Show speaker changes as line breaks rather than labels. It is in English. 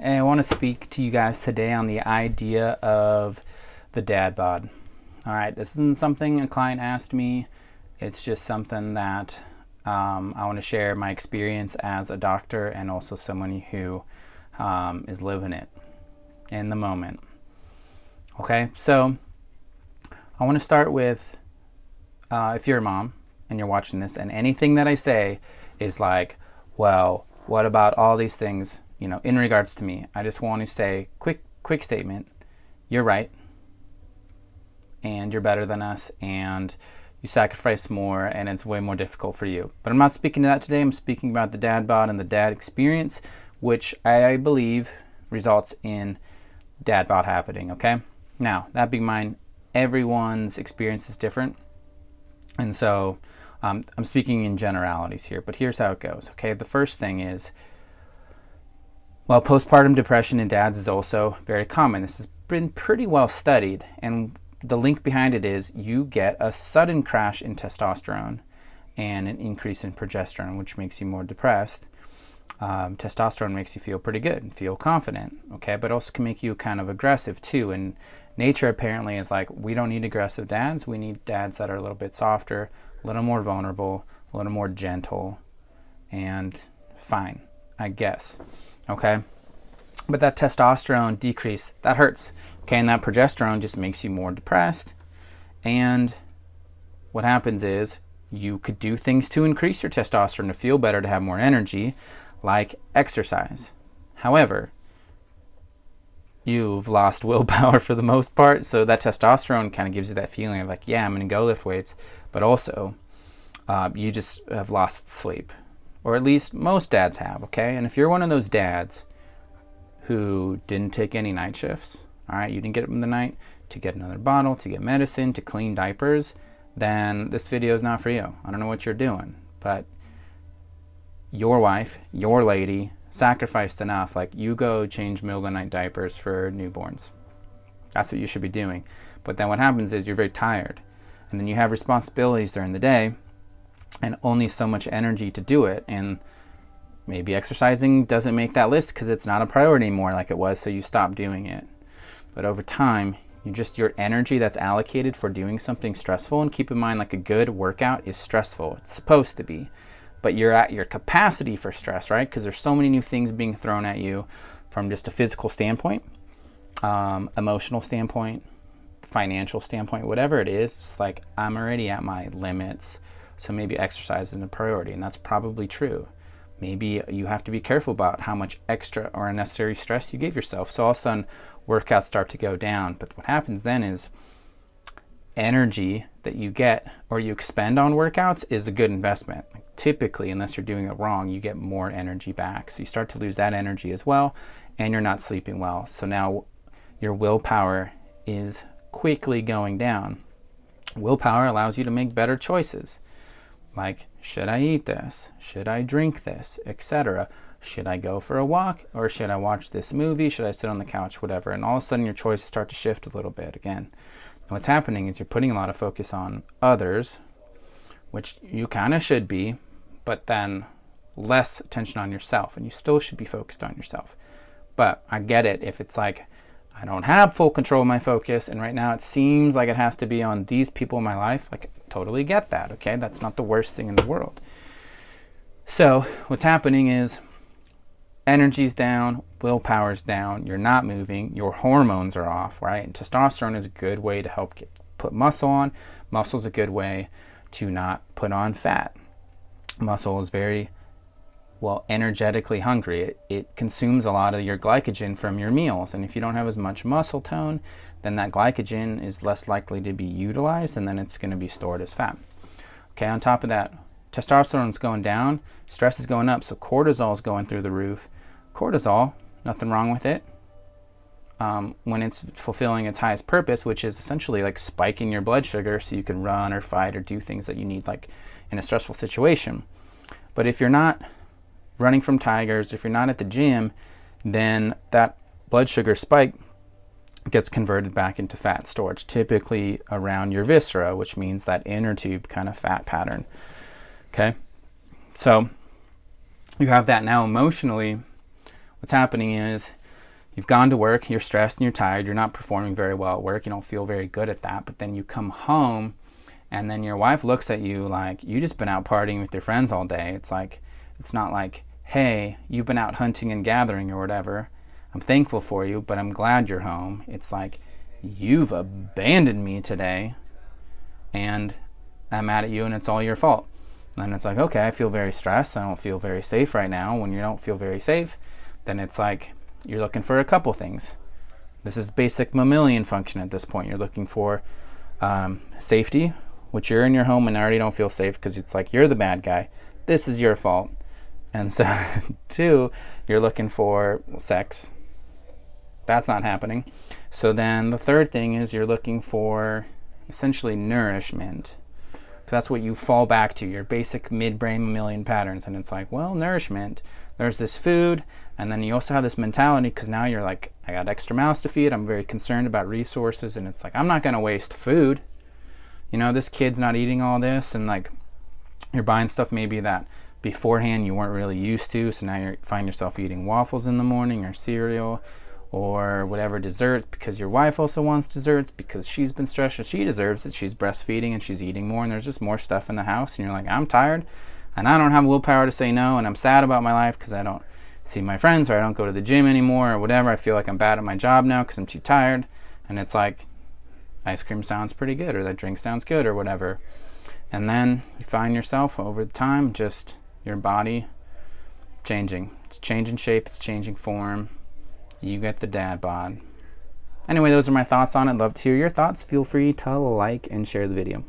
And I want to speak to you guys today on the idea of the dad bod. All right, this isn't something a client asked me. It's just something that I want to share my experience as a doctor and also someone who is living it in the moment. Okay, so I want to start with if you're a mom and you're watching this and anything that I say is like, well, what about all these things, in regards to me? I just want to say, quick statement. You're right, and you're better than us, and you sacrifice more, and it's way more difficult for you. But I'm not speaking to that today. I'm speaking about the dad bod and the dad experience, which I believe results in dad bod happening, okay? Now, that being mine, everyone's experience is different. And so I'm speaking in generalities here, but here's how it goes, okay? The first thing is, well, postpartum depression in dads is also very common. This has been pretty well studied, and the link behind it is you get a sudden crash in testosterone and an increase in progesterone, which makes you more depressed. Testosterone makes you feel pretty good and feel confident, okay? But also can make you kind of aggressive too. And nature apparently is like, we don't need aggressive dads. We need dads that are a little bit softer, a little more vulnerable, a little more gentle, and fine, I guess, okay? But that testosterone decrease, that hurts, okay? And that progesterone just makes you more depressed. And what happens is you could do things to increase your testosterone to feel better, to have more energy, like exercise. However, you've lost willpower for the most part, so that testosterone kind of gives you that feeling of like, yeah, I'm going to go lift weights, but also you just have lost sleep, or at least most dads have, okay? And if you're one of those dads who didn't take any night shifts, all right, you didn't get up in the night to get another bottle, to get medicine, to clean diapers, then this video is not for you. I don't know what you're doing, but your wife, your lady, sacrificed enough. Like, you go change middle of the night diapers for newborns. That's what you should be doing. But then what happens is you're very tired, and then you have responsibilities during the day and only so much energy to do it. And maybe exercising doesn't make that list because it's not a priority anymore like it was, so you stop doing it. But over time, your energy that's allocated for doing something stressful, and keep in mind, like, a good workout is stressful. It's supposed to be. But you're at your capacity for stress, right? Because there's so many new things being thrown at you from just a physical standpoint, emotional standpoint, financial standpoint, whatever it is. It's like, I'm already at my limits, so maybe exercise isn't a priority, and that's probably true. Maybe you have to be careful about how much extra or unnecessary stress you give yourself. So all of a sudden, workouts start to go down. But what happens then is energy that you get or you expend on workouts is a good investment. Typically, unless you're doing it wrong, you get more energy back. So you start to lose that energy as well, and you're not sleeping well. So now your willpower is quickly going down. Willpower allows you to make better choices. Like, should I eat this? Should I drink this? Etc. Should I go for a walk? Or should I watch this movie? Should I sit on the couch? Whatever. And all of a sudden your choices start to shift a little bit again. And what's happening is you're putting a lot of focus on others, which you kind of should be, but then less attention on yourself. And you still should be focused on yourself. But I get it if it's like, I don't have full control of my focus, and right now it seems like it has to be on these people in my life. Like, I totally get that, okay? That's not the worst thing in the world. So what's happening is energy's down, willpower's down, you're not moving, your hormones are off, right? And testosterone is a good way to help put muscle on. Muscle's a good way to not put on fat. Muscle is very, energetically hungry. It consumes a lot of your glycogen from your meals. And if you don't have as much muscle tone, then that glycogen is less likely to be utilized, and then it's going to be stored as fat. Okay, on top of that, testosterone is going down, stress is going up, so cortisol is going through the roof. Cortisol, nothing wrong with it when it's fulfilling its highest purpose, which is essentially like spiking your blood sugar so you can run or fight or do things that you need, like in a stressful situation. But if you're not running from tigers, if you're not at the gym, then that blood sugar spike gets converted back into fat storage, typically around your viscera, which means that inner tube kind of fat pattern. Okay, so you have that now emotionally. What's happening is you've gone to work, you're stressed and you're tired, you're not performing very well at work, you don't feel very good at that, but then you come home and then your wife looks at you like you just been out partying with your friends all day. It's like, it's not like, hey, you've been out hunting and gathering or whatever. I'm thankful for you, but I'm glad you're home. It's like, you've abandoned me today and I'm mad at you and it's all your fault. And it's like, okay, I feel very stressed. I don't feel very safe right now. When you don't feel very safe, then it's like you're looking for a couple things. This is basic mammalian function at this point. You're looking for safety, which you're in your home and already don't feel safe because it's like you're the bad guy. This is your fault. And so, 2, you're looking for sex. That's not happening. So then the third thing is you're looking for essentially nourishment. That's what you fall back to, your basic midbrain mammalian patterns. And it's like, well, nourishment. There's this food, and then you also have this mentality because now you're like, I got extra mouths to feed. I'm very concerned about resources, and it's like, I'm not going to waste food. You know, this kid's not eating all this, and like you're buying stuff maybe that beforehand you weren't really used to, so now you find yourself eating waffles in the morning or cereal or whatever desserts because your wife also wants desserts because she's been stressed. She deserves it. She's breastfeeding and she's eating more, and there's just more stuff in the house, and you're like, I'm tired and I don't have willpower to say no, and I'm sad about my life because I don't see my friends, or I don't go to the gym anymore, or whatever. I feel like I'm bad at my job now because I'm too tired. And it's like, ice cream sounds pretty good, or that drink sounds good, or whatever. And then you find yourself over time, just your body changing. It's changing shape, it's changing form. You get the dad bod. Anyway, those are my thoughts on it. Love to hear your thoughts. Feel free to like and share the video.